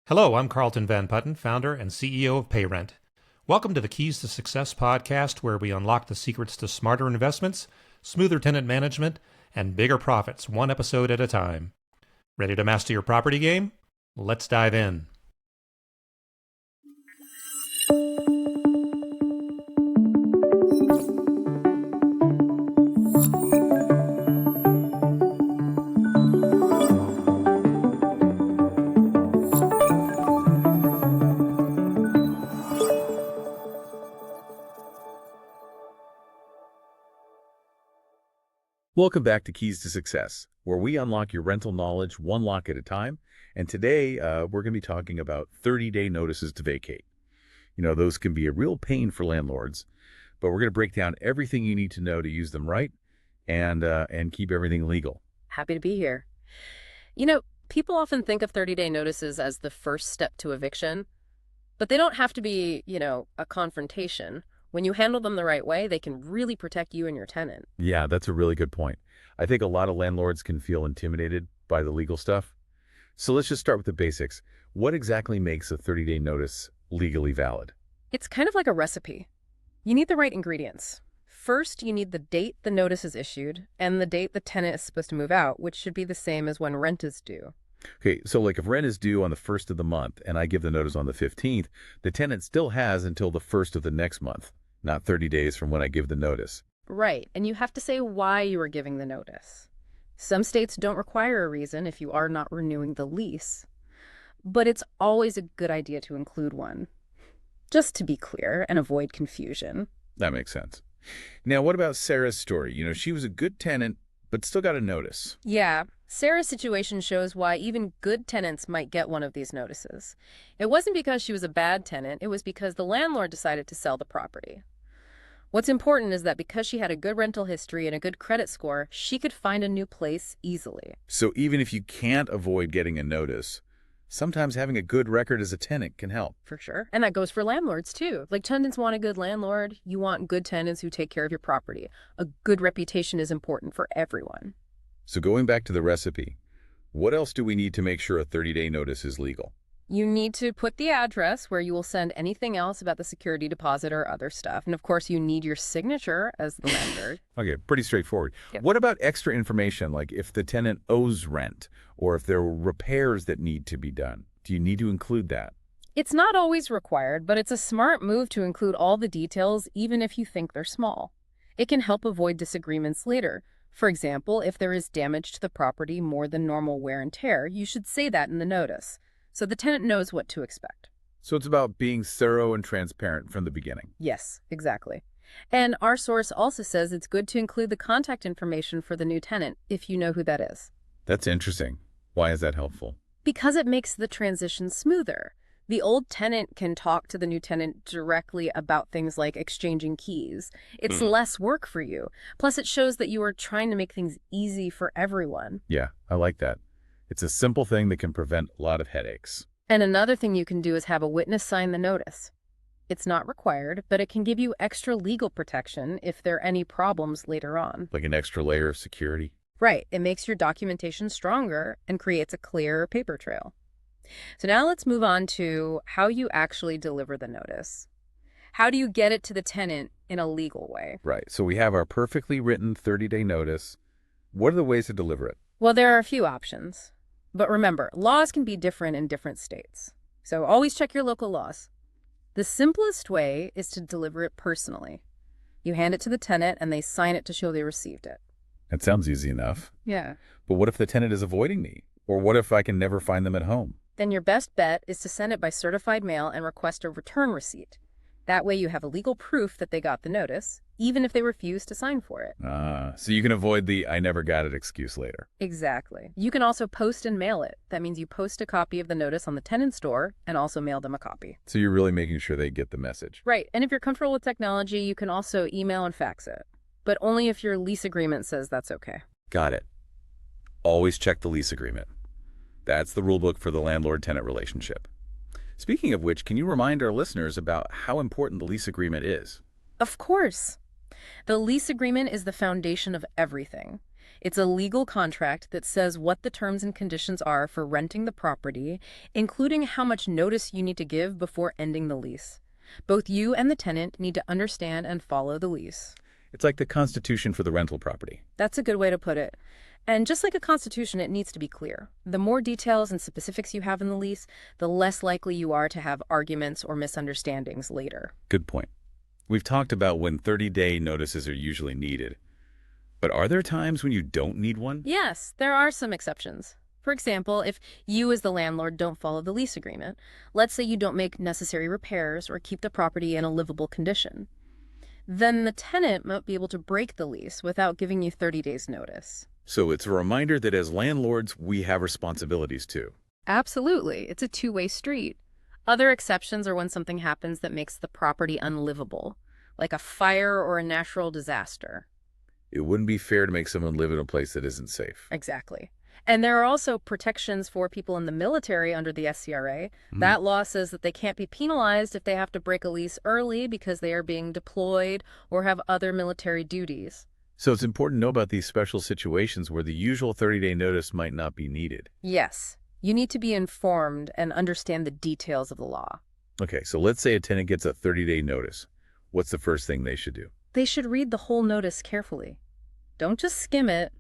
Hello, I'm Carlton Van Putten, founder and CEO of PayRent. Welcome to the Keys to Success podcast, where we unlock the secrets to smarter investments, smoother tenant management, and bigger profits, one episode at a time. Ready to master your property game? Let's dive in. Welcome back to Keys to Success, where we unlock your rental knowledge one lock at a time. And today, we're going to be talking about 30-day notices to vacate. You know, those can be a real pain for landlords, but we're going to break down everything you need to know to use them right and keep everything legal. Happy to be here. You know, people often think of 30-day notices as the first step to eviction, but they don't have to be, a confrontation. When you handle them the right way, they can really protect you and your tenant. Yeah, that's a really good point. I think a lot of landlords can feel intimidated by the legal stuff. So let's just start with the basics. What exactly makes a 30-day notice legally valid? It's kind of like a recipe. You need the right ingredients. First, you need the date the notice is issued and the date the tenant is supposed to move out, which should be the same as when rent is due. Okay, so like if rent is due on the 1st of the month and I give the notice on the 15th, the tenant still has until the 1st of the next month, not 30 days from when I give the notice. Right, and you have to say why you are giving the notice. Some states don't require a reason if you are not renewing the lease, but it's always a good idea to include one, just to be clear and avoid confusion. That makes sense. Now, what about Sarah's story? You know, she was a good tenant, but still got a notice. Yeah, Sarah's situation shows why even good tenants might get one of these notices. It wasn't because she was a bad tenant, it was because the landlord decided to sell the property. What's important is that because she had a good rental history and a good credit score, she could find a new place easily. So even if you can't avoid getting a notice, sometimes having a good record as a tenant can help. For sure. And that goes for landlords too. Like, tenants want a good landlord. You want good tenants who take care of your property. A good reputation is important for everyone. So going back to the recipe, what else do we need to make sure a 30-day notice is legal? You need to put the address where you will send anything else about the security deposit or other stuff. And of course, you need your signature as the lender. Okay, pretty straightforward. Yep. What about extra information, like if the tenant owes rent or if there are repairs that need to be done? Do you need to include that? It's not always required, but it's a smart move to include all the details, even if you think they're small. It can help avoid disagreements later. For example, if there is damage to the property more than normal wear and tear, you should say that in the notice, so the tenant knows what to expect. So it's about being thorough and transparent from the beginning. Yes, exactly. And our source also says it's good to include the contact information for the new tenant if you know who that is. That's interesting. Why is that helpful? Because it makes the transition smoother. The old tenant can talk to the new tenant directly about things like exchanging keys. It's less work for you. Plus, it shows that you are trying to make things easy for everyone. Yeah, I like that. It's a simple thing that can prevent a lot of headaches. And another thing you can do is have a witness sign the notice. It's not required, but it can give you extra legal protection if there are any problems later on. Like an extra layer of security. Right. It makes your documentation stronger and creates a clearer paper trail. So now let's move on to how you actually deliver the notice. How do you get it to the tenant in a legal way? Right. So we have our perfectly written 30-day notice. What are the ways to deliver it? Well, there are a few options. But remember, laws can be different in different states. So always check your local laws. The simplest way is to deliver it personally. You hand it to the tenant and they sign it to show they received it. That sounds easy enough. Yeah. But what if the tenant is avoiding me? Or what if I can never find them at home? Then your best bet is to send it by certified mail and request a return receipt. That way you have a legal proof that they got the notice, even if they refuse to sign for it. So you can avoid the "I never got it" excuse later. Exactly. You can also post and mail it. That means you post a copy of the notice on the tenant's door and also mail them a copy. So you're really making sure they get the message. Right. And if you're comfortable with technology, you can also email and fax it. But only if your lease agreement says that's okay. Got it. Always check the lease agreement. That's the rule book for the landlord-tenant relationship. Speaking of which, can you remind our listeners about how important the lease agreement is? Of course. The lease agreement is the foundation of everything. It's a legal contract that says what the terms and conditions are for renting the property, including how much notice you need to give before ending the lease. Both you and the tenant need to understand and follow the lease. It's like the Constitution for the rental property. That's a good way to put it. And just like a constitution, it needs to be clear. The more details and specifics you have in the lease, the less likely you are to have arguments or misunderstandings later. Good point. We've talked about when 30-day notices are usually needed. But are there times when you don't need one? Yes, there are some exceptions. For example, if you as the landlord don't follow the lease agreement, let's say you don't make necessary repairs or keep the property in a livable condition, then the tenant might be able to break the lease without giving you 30 days notice. So it's a reminder that as landlords, we have responsibilities too. Absolutely. It's a two-way street. Other exceptions are when something happens that makes the property unlivable, like a fire or a natural disaster. It wouldn't be fair to make someone live in a place that isn't safe. Exactly. And there are also protections for people in the military under the SCRA. That law says that they can't be penalized if they have to break a lease early because they are being deployed or have other military duties. So it's important to know about these special situations where the usual 30-day notice might not be needed. Yes, you need to be informed and understand the details of the law. Okay, so let's say a tenant gets a 30-day notice. What's the first thing they should do? They should read the whole notice carefully. Don't just skim it.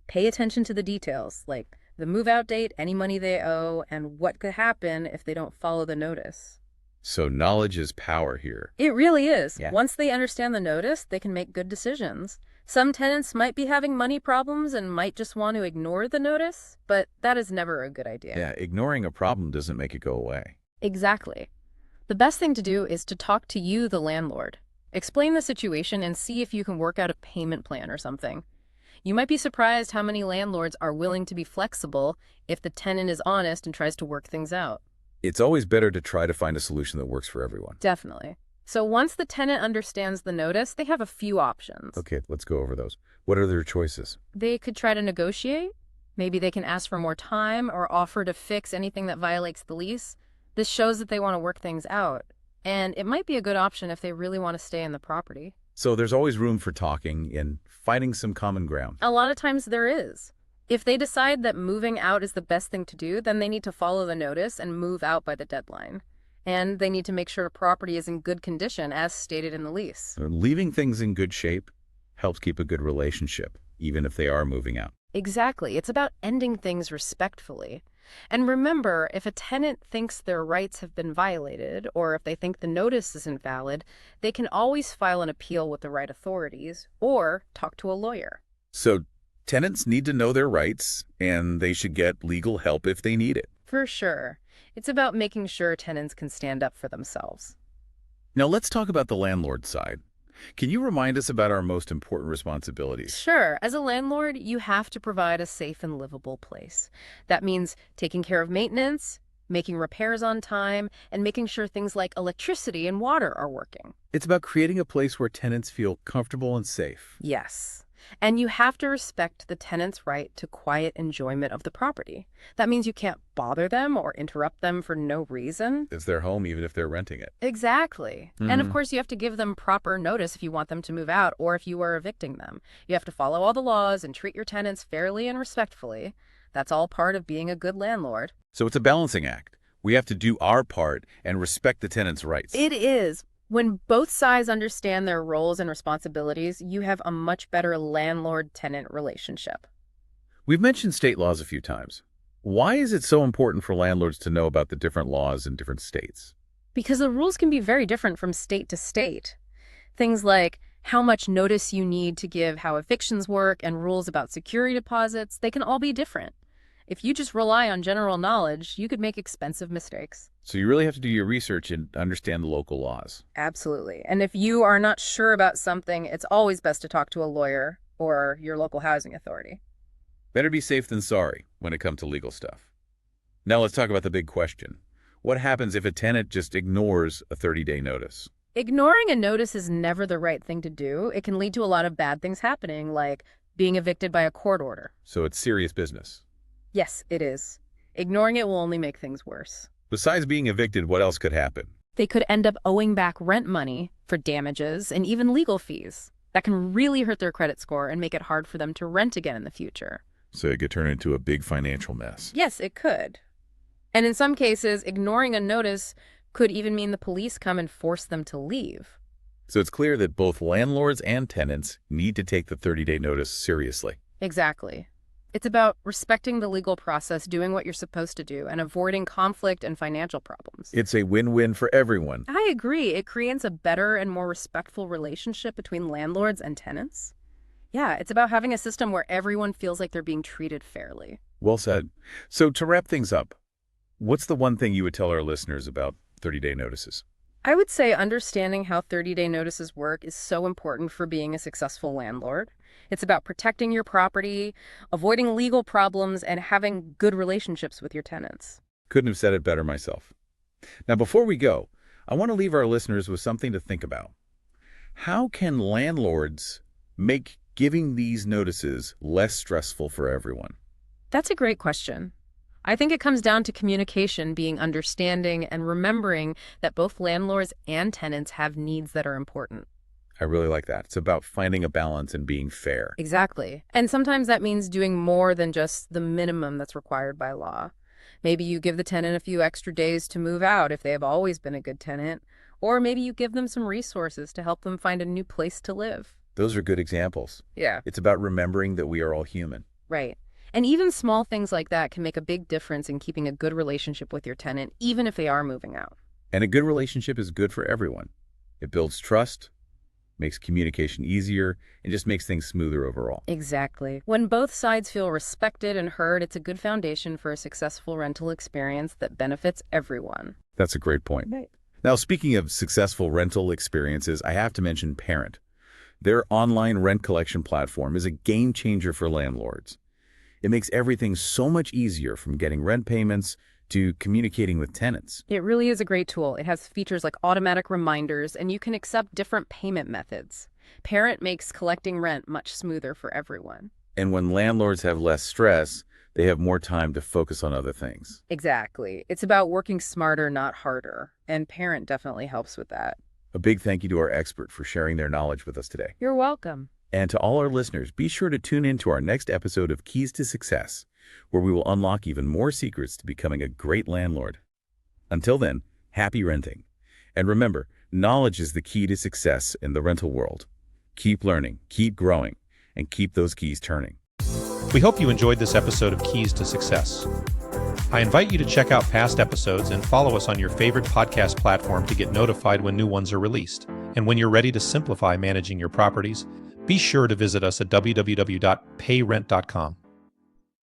Pay attention to the details, like the move-out date, any money they owe, and what could happen if they don't follow the notice. So knowledge is power here. It really is. Yeah. Once they understand the notice, they can make good decisions. Some tenants might be having money problems and might just want to ignore the notice, but that is never a good idea. Yeah, ignoring a problem doesn't make it go away. Exactly. The best thing to do is to talk to you, the landlord. Explain the situation and see if you can work out a payment plan or something. You might be surprised how many landlords are willing to be flexible if the tenant is honest and tries to work things out. It's always better to try to find a solution that works for everyone. Definitely. So once the tenant understands the notice, they have a few options. Okay, let's go over those. What are their choices? They could try to negotiate. Maybe they can ask for more time or offer to fix anything that violates the lease. This shows that they want to work things out. And it might be a good option if they really want to stay in the property. So there's always room for talking and finding some common ground. A lot of times there is. If they decide that moving out is the best thing to do, then they need to follow the notice and move out by the deadline. And they need to make sure the property is in good condition, as stated in the lease. Leaving things in good shape helps keep a good relationship, even if they are moving out. Exactly. It's about ending things respectfully. And remember, if a tenant thinks their rights have been violated, or if they think the notice isn't valid, they can always file an appeal with the right authorities or talk to a lawyer. So tenants need to know their rights, and they should get legal help if they need it. For sure. It's about making sure tenants can stand up for themselves. Now let's talk about the landlord side. Can you remind us about our most important responsibilities? Sure. As a landlord, you have to provide a safe and livable place. That means taking care of maintenance, making repairs on time, and making sure things like electricity and water are working. It's about creating a place where tenants feel comfortable and safe. Yes. And you have to respect the tenant's right to quiet enjoyment of the property. That means you can't bother them or interrupt them for no reason. It's their home even if they're renting it. Exactly. And of course, you have to give them proper notice if you want them to move out or if you are evicting them. You have to follow all the laws and treat your tenants fairly and respectfully. That's all part of being a good landlord. So it's a balancing act. We have to do our part and respect the tenant's rights. It is. When both sides understand their roles and responsibilities, you have a much better landlord-tenant relationship. We've mentioned state laws a few times. Why is it so important for landlords to know about the different laws in different states? Because the rules can be very different from state to state. Things like how much notice you need to give, how evictions work, and rules about security deposits, they can all be different. If you just rely on general knowledge, you could make expensive mistakes. So you really have to do your research and understand the local laws. Absolutely. And if you are not sure about something, it's always best to talk to a lawyer or your local housing authority. Better be safe than sorry when it comes to legal stuff. Now let's talk about the big question. What happens if a tenant just ignores a 30-day notice? Ignoring a notice is never the right thing to do. It can lead to a lot of bad things happening, like being evicted by a court order. So it's serious business. Yes, it is. Ignoring it will only make things worse. Besides being evicted, what else could happen? They could end up owing back rent money for damages and even legal fees. That can really hurt their credit score and make it hard for them to rent again in the future. So it could turn into a big financial mess. Yes, it could. And in some cases, ignoring a notice could even mean the police come and force them to leave. So it's clear that both landlords and tenants need to take the 30-day notice seriously. Exactly. It's about respecting the legal process, doing what you're supposed to do, and avoiding conflict and financial problems. It's a win-win for everyone. I agree. It creates a better and more respectful relationship between landlords and tenants. Yeah, it's about having a system where everyone feels like they're being treated fairly. Well said. So to wrap things up, what's the one thing you would tell our listeners about 30-day notices? I would say understanding how 30-day notices work is so important for being a successful landlord. It's about protecting your property, avoiding legal problems, and having good relationships with your tenants. Couldn't have said it better myself. Now, before we go, I want to leave our listeners with something to think about. How can landlords make giving these notices less stressful for everyone? That's a great question. I think it comes down to communication, being understanding, and remembering that both landlords and tenants have needs that are important. I really like that. It's about finding a balance and being fair. Exactly. And sometimes that means doing more than just the minimum that's required by law. Maybe you give the tenant a few extra days to move out if they have always been a good tenant, or maybe you give them some resources to help them find a new place to live. Those are good examples. Yeah. It's about remembering that we are all human. Right. And even small things like that can make a big difference in keeping a good relationship with your tenant, even if they are moving out. And a good relationship is good for everyone. It builds trust, makes communication easier, and just makes things smoother overall. Exactly. When both sides feel respected and heard, it's a good foundation for a successful rental experience that benefits everyone. That's a great point. Right. Now, speaking of successful rental experiences, I have to mention Parent. Their online rent collection platform is a game changer for landlords. It makes everything so much easier, from getting rent payments to communicating with tenants. It really is a great tool. It has features like automatic reminders, and you can accept different payment methods. Parent makes collecting rent much smoother for everyone. And when landlords have less stress, they have more time to focus on other things. Exactly. It's about working smarter, not harder. And Parent definitely helps with that. A big thank you to our expert for sharing their knowledge with us today. You're welcome. And to all our listeners, be sure to tune in to our next episode of Keys to Success, where we will unlock even more secrets to becoming a great landlord. Until then, happy renting. And remember, knowledge is the key to success in the rental world. Keep learning, keep growing, and keep those keys turning. We hope you enjoyed this episode of Keys to Success. I invite you to check out past episodes and follow us on your favorite podcast platform to get notified when new ones are released. And when you're ready to simplify managing your properties, be sure to visit us at www.payrent.com.